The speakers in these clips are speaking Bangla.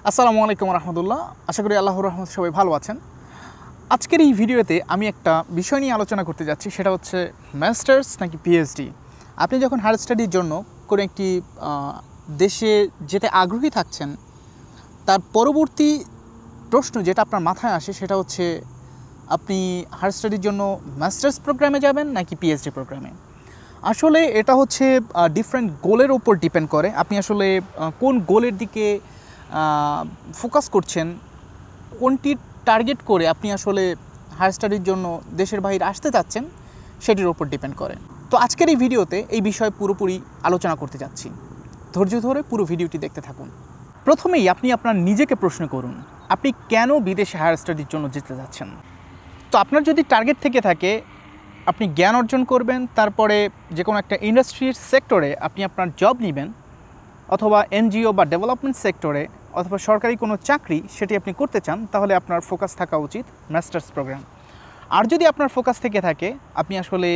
আসসালামু আলাইকুম রহমতুল্লাহ। আশা করি আল্লাহর রহমতে সবাই ভালো আছেন। আজকের এই ভিডিওতে আমি একটা বিষয় নিয়ে আলোচনা করতে যাচ্ছি, সেটা হচ্ছে মাস্টার্স নাকি পিএইচডি। আপনি যখন হায়ার স্টাডির জন্য কোনো একটি দেশে যেতে আগ্রহী থাকছেন, তার পরবর্তী প্রশ্ন যেটা আপনার মাথায় আসে সেটা হচ্ছে আপনি হায়ার স্টাডির জন্য মাস্টার্স প্রোগ্রামে যাবেন নাকি পিএইচডি প্রোগ্রামে। আসলে এটা হচ্ছে ডিফারেন্ট গোলের উপর ডিপেন্ড করে। আপনি আসলে কোন গোলের দিকে ফোকাস করছেন, কোনটি টার্গেট করে আপনি আসলে হায়ার স্টাডির জন্য দেশের বাইরে আসতে চাচ্ছেন, সেটির উপর ডিপেন্ড করে। তো আজকের এই ভিডিওতে এই বিষয়ে পুরোপুরি আলোচনা করতে যাচ্ছি। ধৈর্য ধরে পুরো ভিডিওটি দেখতে থাকুন। প্রথমেই আপনি আপনার নিজেকে প্রশ্ন করুন, আপনি কেন বিদেশে হায়ার স্টাডির জন্য যেতে যাচ্ছেন। তো আপনার যদি টার্গেট থেকে থাকে আপনি জ্ঞান অর্জন করবেন, তারপরে যে কোনো একটা ইন্ডাস্ট্রির সেক্টরে আপনি আপনার জব নেবেন, অথবা এনজিও বা ডেভেলপমেন্ট সেক্টরে অথবা সরকারি কোনো চাকরি সেটি আপনি করতে চান, তাহলে আপনার ফোকাস থাকা উচিত মাস্টার্স প্রোগ্রাম। আর যদি আপনার ফোকাস থেকে থাকে আপনি আসলে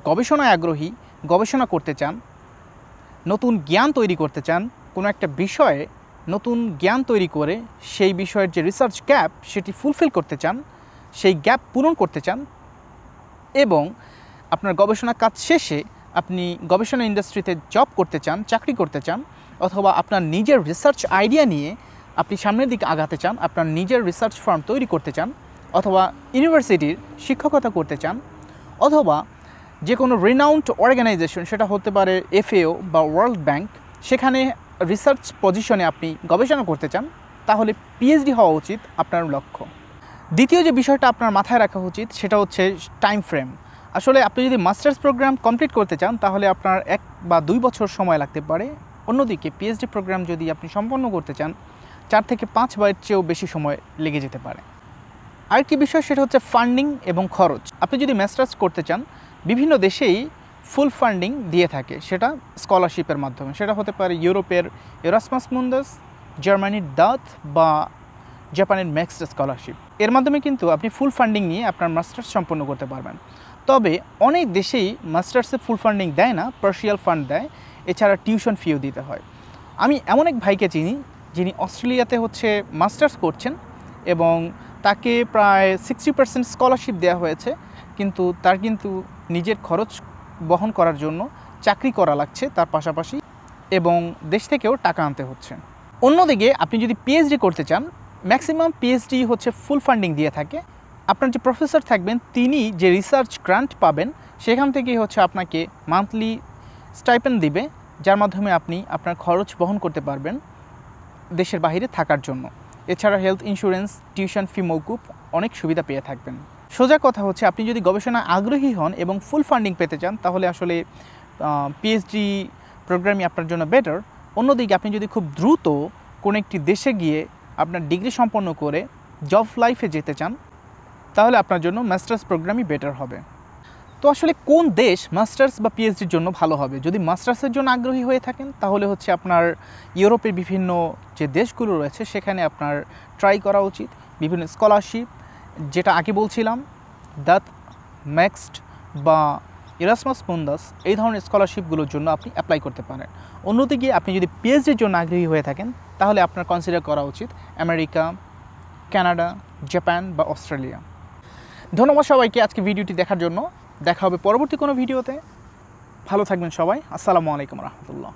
গবেষণায় আগ্রহী, গবেষণা করতে চান, নতুন জ্ঞান তৈরি করতে চান, কোনো একটা বিষয়ে নতুন জ্ঞান তৈরি করে সেই বিষয়ের যে রিসার্চ গ্যাপ সেটি ফুলফিল করতে চান, সেই গ্যাপ পূরণ করতে চান, এবং আপনার গবেষণা কাজ শেষে আপনি গবেষণা ইন্ডাস্ট্রিতে জব করতে চান, চাকরি করতে চান, অথবা আপনার নিজের রিসার্চ আইডিয়া নিয়ে আপনি সামনের দিকে আগাতে চান, আপনার নিজের রিসার্চ ফার্ম তৈরি করতে চান, অথবা ইউনিভার্সিটির শিক্ষকতা করতে চান, অথবা যে কোনো রিনাউন্ড অর্গানাইজেশন, সেটা হতে পারে এফএও বা ওয়ার্ল্ড ব্যাংক, সেখানে রিসার্চ পজিশনে আপনি গবেষণা করতে চান, তাহলে পিএইচডি হওয়া উচিত আপনার লক্ষ্য। দ্বিতীয় যে বিষয়টা আপনার মাথায় রাখা উচিত সেটা হচ্ছে টাইম ফ্রেম। আসলে আপনি যদি মাস্টার্স প্রোগ্রাম কমপ্লিট করতে চান তাহলে আপনার 1 বা 2 বছর সময় লাগতে পারে। অন্যদিকে পিএইচডি প্রোগ্রাম যদি আপনি সম্পন্ন করতে চান 4 থেকে 5 বারের চেয়েও বেশি সময় লেগে যেতে পারে। আরেকটি বিষয় সেটা হচ্ছে ফান্ডিং এবং খরচ। আপনি যদি মাস্টার্স করতে চান বিভিন্ন দেশেই ফুল ফান্ডিং দিয়ে থাকে, সেটা স্কলারশিপের মাধ্যমে। সেটা হতে পারে ইউরোপের এরাসমাস মুন্ডাস, জার্মানির দাত বা জাপানের ম্যাক্স স্কলারশিপ। এর মাধ্যমে কিন্তু আপনি ফুল ফান্ডিং নিয়ে আপনার মাস্টার্স সম্পন্ন করতে পারবেন। তবে অনেক দেশেই মাস্টার্সে ফুল ফান্ডিং দেয় না, পার্শিয়াল ফান্ড দেয়, এছাড়া টিউশন ফিও দিতে হয়। আমি এমন এক ভাইকে চিনি যিনি অস্ট্রেলিয়াতে মাস্টার্স করছেন এবং তাকে প্রায় 60% স্কলারশিপ দেওয়া হয়েছে, কিন্তু তার নিজের খরচ বহন করার জন্য চাকরি করা লাগছে তার পাশাপাশি, এবং দেশ থেকেও টাকা আনতে হচ্ছে। অন্যদিকে আপনি যদি পিএইচডি করতে চান, ম্যাক্সিমাম পিএইচডি ফুল ফান্ডিং দিয়ে থাকে। আপনার যে প্রফেসর থাকবেন তিনি যে রিসার্চ গ্রান্ট পাবেন সেখান থেকেই আপনাকে মান্থলি স্টাইপেন্ড দিবে, যার মাধ্যমে আপনি আপনার খরচ বহন করতে পারবেন দেশের বাইরে থাকার জন্য। এছাড়া হেলথ ইন্স্যুরেন্স, টিউশন ফি মওকুফ, অনেক সুবিধা পেয়ে থাকবেন। সোজা কথা হচ্ছে আপনি যদি গবেষণা আগ্রহী হন এবং ফুল ফান্ডিং পেতে চান তাহলে আসলে পিএইচডি প্রোগ্রামই আপনার জন্য বেটার। অন্যদিকে আপনি যদি খুব দ্রুত কোনো একটি দেশে গিয়ে আপনার ডিগ্রি সম্পন্ন করে জব লাইফে যেতে চান তাহলে আপনার জন্য মাস্টার্স প্রোগ্রামই বেটার হবে। তো আসলে কোন দেশ মাস্টার্স বা পিএইচডির জন্য ভালো হবে? যদি মাস্টার্সের জন্য আগ্রহী হয়ে থাকেন তাহলে আপনার ইউরোপের বিভিন্ন যে দেশগুলো রয়েছে সেখানে আপনার ট্রাই করা উচিত। বিভিন্ন স্কলারশিপ, যেটা আগে বলছিলাম, দাত, ম্যাক্সড বা এরাসমাস মুন্ডাস, এই ধরনের স্কলারশিপগুলোর জন্য আপনি অ্যাপ্লাই করতে পারেন। অন্যদিকে আপনি যদি পিএইচডির জন্য আগ্রহী হয়ে থাকেন তাহলে আপনার কনসিডার করা উচিত আমেরিকা, কানাডা, জাপান বা অস্ট্রেলিয়া। ধন্যবাদ সবাইকে আজকে ভিডিওটি দেখার জন্য। দেখা হবে পরবর্তী কোনো ভিডিওতে। ভালো থাকবেন সবাই। আসসালামু আলাইকুম রহমতুল্লাহ।